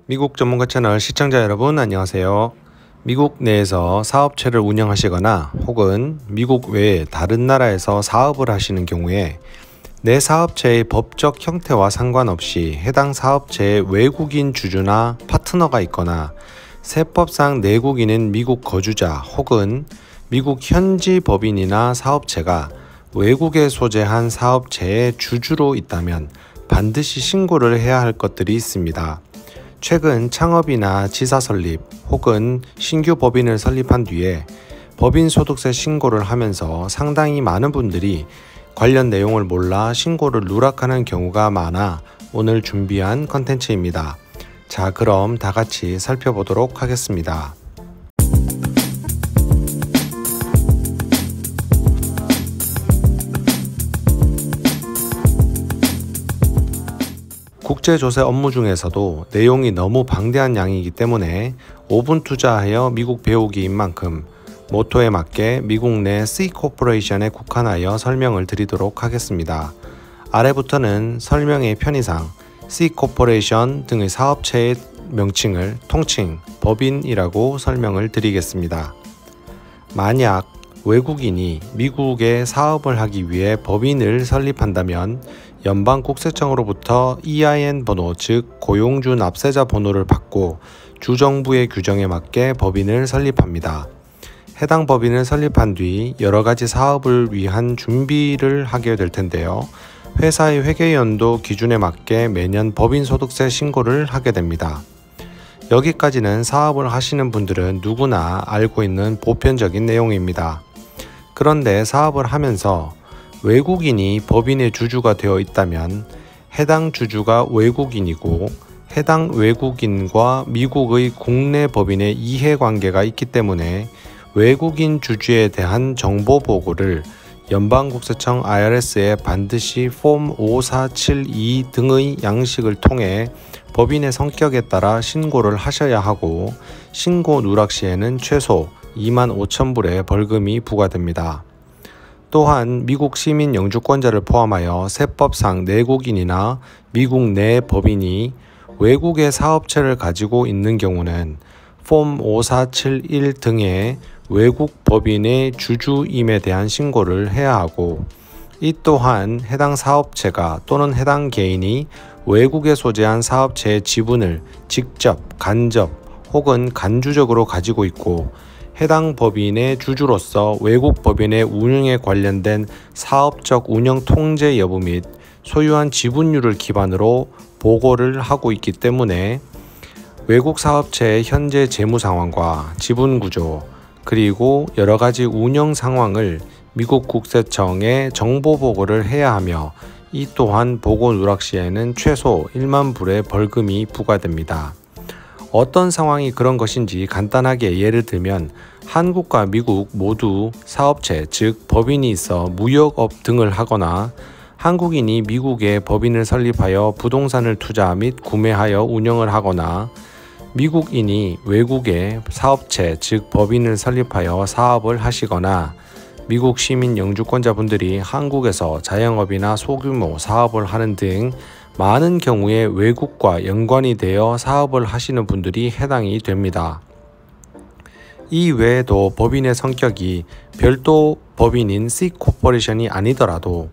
미국 전문가 채널 시청자 여러분 안녕하세요. 미국 내에서 사업체를 운영하시거나 혹은 미국 외에 다른 나라에서 사업을 하시는 경우에 내 사업체의 법적 형태와 상관없이 해당 사업체의 외국인 주주나 파트너가 있거나 세법상 내국인인 미국 거주자 혹은 미국 현지 법인이나 사업체가 외국에 소재한 사업체의 주주로 있다면 반드시 신고를 해야 할 것들이 있습니다. 최근 창업이나 지사 설립 혹은 신규 법인을 설립한 뒤에 법인 소득세 신고를 하면서 상당히 많은 분들이 관련 내용을 몰라 신고를 누락하는 경우가 많아 오늘 준비한 컨텐츠입니다. 자, 그럼 다 같이 살펴보도록 하겠습니다. 국제조세 업무 중에서도 내용이 너무 방대한 양이기 때문에 5분 투자하여 미국 배우기인 만큼 모토에 맞게 미국 내 C코퍼레이션에 국한하여 설명을 드리도록 하겠습니다. 아래부터는 설명의 편의상 C코퍼레이션 등의 사업체의 명칭을 통칭 법인이라고 설명을 드리겠습니다. 만약 외국인이 미국에 사업을 하기 위해 법인을 설립한다면 연방국세청으로부터 EIN 번호 즉 고용주 납세자 번호를 받고 주정부의 규정에 맞게 법인을 설립합니다. 해당 법인을 설립한 뒤 여러가지 사업을 위한 준비를 하게 될 텐데요. 회사의 회계연도 기준에 맞게 매년 법인소득세 신고를 하게 됩니다. 여기까지는 사업을 하시는 분들은 누구나 알고 있는 보편적인 내용입니다. 그런데 사업을 하면서 외국인이 법인의 주주가 되어 있다면 해당 주주가 외국인이고 해당 외국인과 미국의 국내 법인의 이해관계가 있기 때문에 외국인 주주에 대한 정보 보고를 연방국세청 IRS에 반드시 폼 5472 등의 양식을 통해 법인의 성격에 따라 신고를 하셔야 하고 신고 누락 시에는 최소 25,000불의 벌금이 부과됩니다. 또한 미국 시민 영주권자를 포함하여 세법상 내국인이나 미국 내 법인이 외국의 사업체를 가지고 있는 경우는 폼 5471 등의 외국 법인의 주주임에 대한 신고를 해야 하고 이 또한 해당 사업체가 또는 해당 개인이 외국에 소재한 사업체의 지분을 직접, 간접 혹은 간주적으로 가지고 있고 해당 법인의 주주로서 외국 법인의 운영에 관련된 사업적 운영 통제 여부 및 소유한 지분율을 기반으로 보고를 하고 있기 때문에 외국 사업체의 현재 재무 상황과 지분 구조 그리고 여러가지 운영 상황을 미국 국세청에 정보 보고를 해야 하며 이 또한 보고 누락 시에는 최소 1만 불의 벌금이 부과됩니다. 어떤 상황이 그런 것인지 간단하게 예를 들면 한국과 미국 모두 사업체 즉 법인이 있어 무역업 등을 하거나 한국인이 미국에 법인을 설립하여 부동산을 투자 및 구매하여 운영을 하거나 미국인이 외국에 사업체 즉 법인을 설립하여 사업을 하시거나 미국 시민 영주권자분들이 한국에서 자영업이나 소규모 사업을 하는 등 많은 경우에 외국과 연관이 되어 사업을 하시는 분들이 해당이 됩니다. 이 외에도 법인의 성격이 별도 법인인 C코퍼레이션이 아니더라도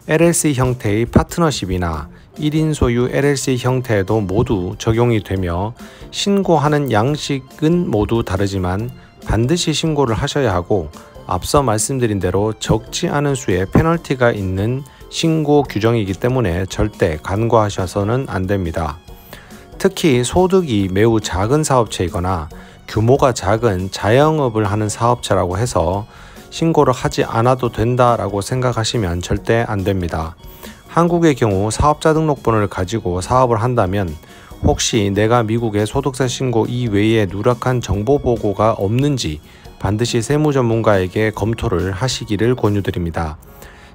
LLC 형태의 파트너십이나 1인 소유 LLC 형태에도 모두 적용이 되며 신고하는 양식은 모두 다르지만 반드시 신고를 하셔야 하고 앞서 말씀드린 대로 적지 않은 수의 페널티가 있는 신고 규정이기 때문에 절대 간과하셔서는 안 됩니다. 특히 소득이 매우 작은 사업체이거나 규모가 작은 자영업을 하는 사업체라고 해서 신고를 하지 않아도 된다라고 생각하시면 절대 안 됩니다. 한국의 경우 사업자 등록번호를 가지고 사업을 한다면 혹시 내가 미국의 소득세 신고 이외에 누락한 정보 보고가 없는지 반드시 세무 전문가에게 검토를 하시기를 권유드립니다.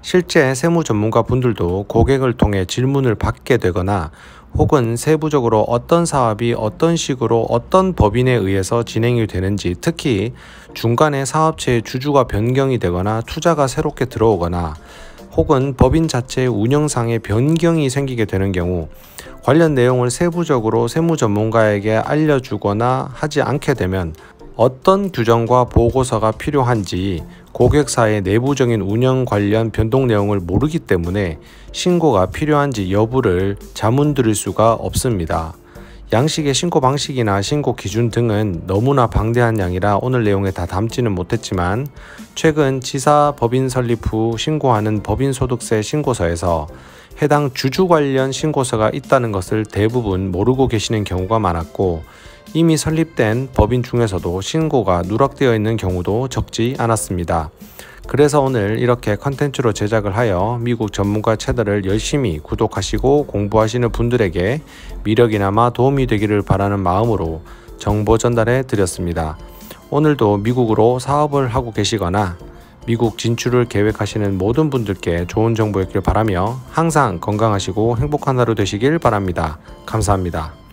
실제 세무 전문가 분들도 고객을 통해 질문을 받게 되거나 혹은 세부적으로 어떤 사업이 어떤 식으로 어떤 법인에 의해서 진행이 되는지 특히 중간에 사업체의 주주가 변경이 되거나 투자가 새롭게 들어오거나 혹은 법인 자체의 운영상의 변경이 생기게 되는 경우 관련 내용을 세부적으로 세무 전문가에게 알려주거나 하지 않게 되면 어떤 규정과 보고서가 필요한지 고객사의 내부적인 운영 관련 변동 내용을 모르기 때문에 신고가 필요한지 여부를 자문 드릴 수가 없습니다. 양식의 신고 방식이나 신고 기준 등은 너무나 방대한 양이라 오늘 내용에 다 담지는 못했지만 최근 지사 법인 설립 후 신고하는 법인소득세 신고서에서 해당 주주 관련 신고서가 있다는 것을 대부분 모르고 계시는 경우가 많았고 이미 설립된 법인 중에서도 신고가 누락되어 있는 경우도 적지 않았습니다. 그래서 오늘 이렇게 컨텐츠로 제작을 하여 미국 전문가 채널을 열심히 구독하시고 공부하시는 분들에게 미력이나마 도움이 되기를 바라는 마음으로 정보 전달해 드렸습니다. 오늘도 미국으로 사업을 하고 계시거나 미국 진출을 계획하시는 모든 분들께 좋은 정보였길 바라며 항상 건강하시고 행복한 하루 되시길 바랍니다. 감사합니다.